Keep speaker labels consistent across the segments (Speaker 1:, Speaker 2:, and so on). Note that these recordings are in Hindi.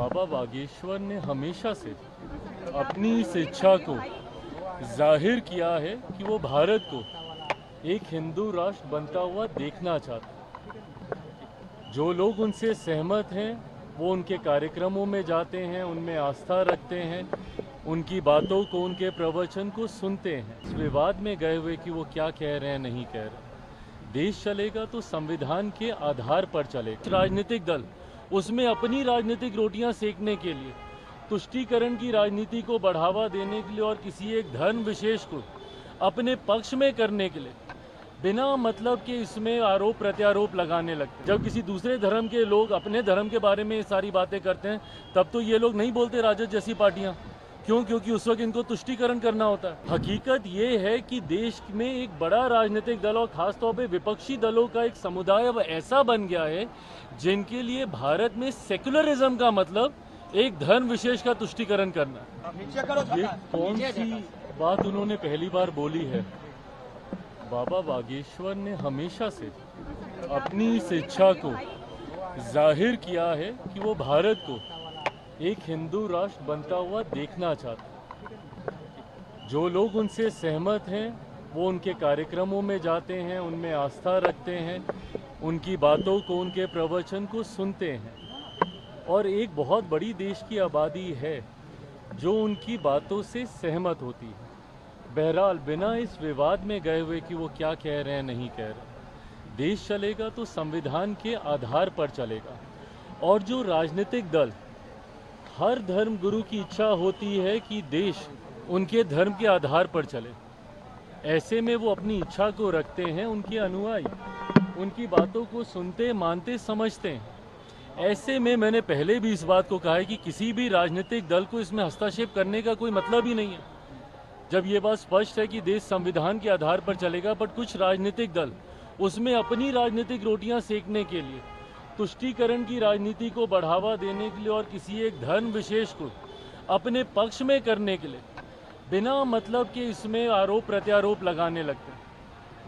Speaker 1: बाबा बागेश्वर ने हमेशा से अपनी इस इच्छा को जाहिर किया है कि वो भारत को एक हिंदू राष्ट्र बनता हुआ देखना चाहते। जो लोग उनसे सहमत हैं वो उनके कार्यक्रमों में जाते हैं, उनमें आस्था रखते हैं, उनकी बातों को, उनके प्रवचन को सुनते हैं। इस विवाद में गए हुए कि वो क्या कह रहे हैं, नहीं कह रहे। देश चलेगा तो संविधान के आधार पर चलेगा। राजनीतिक दल उसमें अपनी राजनीतिक रोटियां सेकने के लिए, तुष्टीकरण की राजनीति को बढ़ावा देने के लिए और किसी एक धर्म विशेष को अपने पक्ष में करने के लिए बिना मतलब के इसमें आरोप प्रत्यारोप लगाने लगते। जब किसी दूसरे धर्म के लोग अपने धर्म के बारे में ये सारी बातें करते हैं तब तो ये लोग नहीं बोलते राजद जैसी पार्टियां। क्यों? क्योंकि उस वक्त इनको तुष्टीकरण करना होता है। हकीकत ये है कि देश में एक बड़ा राजनीतिक दल और खासतौर पे विपक्षी दलों का एक समुदाय अब ऐसा बन गया है जिनके लिए भारत में सेक्युलरिज्म का मतलब एक धर्म विशेष का तुष्टीकरण करना। ये कौन सी बात उन्होंने पहली बार बोली है? बाबा बागेश्वर ने हमेशा से अपनी इस इच्छा को जाहिर किया है कि वो भारत को एक हिंदू राष्ट्र बनता हुआ देखना चाहते। जो लोग उनसे सहमत हैं वो उनके कार्यक्रमों में जाते हैं, उनमें आस्था रखते हैं, उनकी बातों को, उनके प्रवचन को सुनते हैं। और एक बहुत बड़ी देश की आबादी है जो उनकी बातों से सहमत होती है। बहरहाल बिना इस विवाद में गए हुए कि वो क्या कह रहे हैं, नहीं कह रहे। देश चलेगा तो संविधान के आधार पर चलेगा। और जो राजनीतिक दल, हर धर्म गुरु की इच्छा होती है कि देश उनके धर्म के आधार पर चले। ऐसे में वो अपनी इच्छा को रखते हैं, उनके अनुयायी उनकी बातों को सुनते, मानते, समझते हैं। ऐसे में मैंने पहले भी इस बात को कहा है कि किसी भी राजनीतिक दल को इसमें हस्तक्षेप करने का कोई मतलब ही नहीं है। जब ये बात स्पष्ट है कि देश संविधान के आधार पर चलेगा, बट कुछ राजनीतिक दल उसमें अपनी राजनीतिक रोटियां सेकने के लिए, तुष्टीकरण की राजनीति को बढ़ावा देने के लिए और किसी एक धर्म विशेष को अपने पक्ष में करने के लिए बिना मतलब के इसमें आरोप प्रत्यारोप लगाने लगते हैं।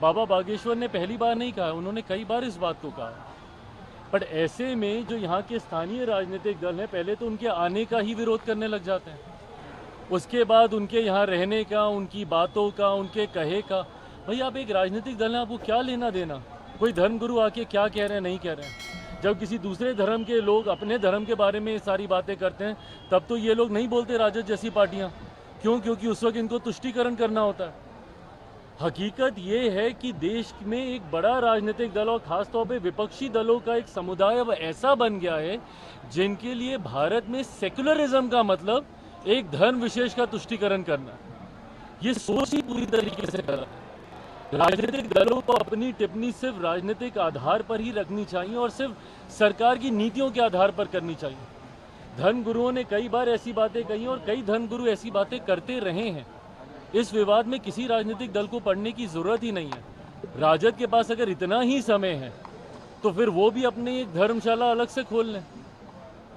Speaker 1: बाबा बागेश्वर ने पहली बार नहीं कहा, उन्होंने कई बार इस बात को कहा। बट ऐसे में जो यहाँ के स्थानीय राजनीतिक दल हैं, पहले तो उनके आने का ही विरोध करने लग जाते हैं, उसके बाद उनके यहाँ रहने का, उनकी बातों का, उनके कहे का। भाई आप एक राजनीतिक दल हैं, आपको क्या लेना देना कोई धर्मगुरु आके क्या कह रहे हैं, नहीं कह रहे हैं। जब किसी दूसरे धर्म के लोग अपने धर्म के बारे में ये सारी बातें करते हैं तब तो ये लोग नहीं बोलते राजद जैसी पार्टियां। क्यों? क्योंकि उस वक्त इनको तुष्टीकरण करना होता है। हकीकत ये है कि देश में एक बड़ा राजनीतिक दल और खासतौर पे विपक्षी दलों का एक समुदाय अब ऐसा बन गया है जिनके लिए भारत में सेक्युलरिज्म का मतलब एक धर्म विशेष का तुष्टीकरण करना। ये सोच ही पूरी तरीके से गलत है। राजनीतिक दलों को अपनी टिप्पणी सिर्फ राजनीतिक आधार पर ही रखनी चाहिए और सिर्फ सरकार की नीतियों के आधार पर करनी चाहिए। धर्मगुरुओं ने कई बार ऐसी बातें कही और कई धर्मगुरु ऐसी बातें करते रहे हैं। इस विवाद में किसी राजनीतिक दल को पढ़ने की जरूरत ही नहीं है। राजद के पास अगर इतना ही समय है तो फिर वो भी अपनी एक धर्मशाला अलग से खोल लें।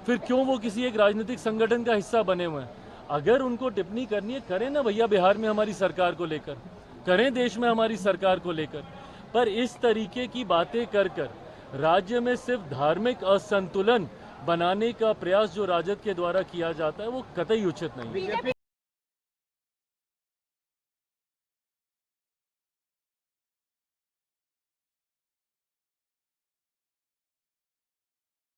Speaker 1: फिर क्यों वो किसी एक राजनीतिक संगठन का हिस्सा बने हुए हैं? अगर उनको टिप्पणी करनी है, करें ना भैया, बिहार में हमारी सरकार को लेकर, करें देश में हमारी सरकार को लेकर। पर इस तरीके की बातें कर कर राज्य में सिर्फ धार्मिक असंतुलन बनाने का प्रयास जो राजद के द्वारा किया जाता है वो कतई उचित नहीं है।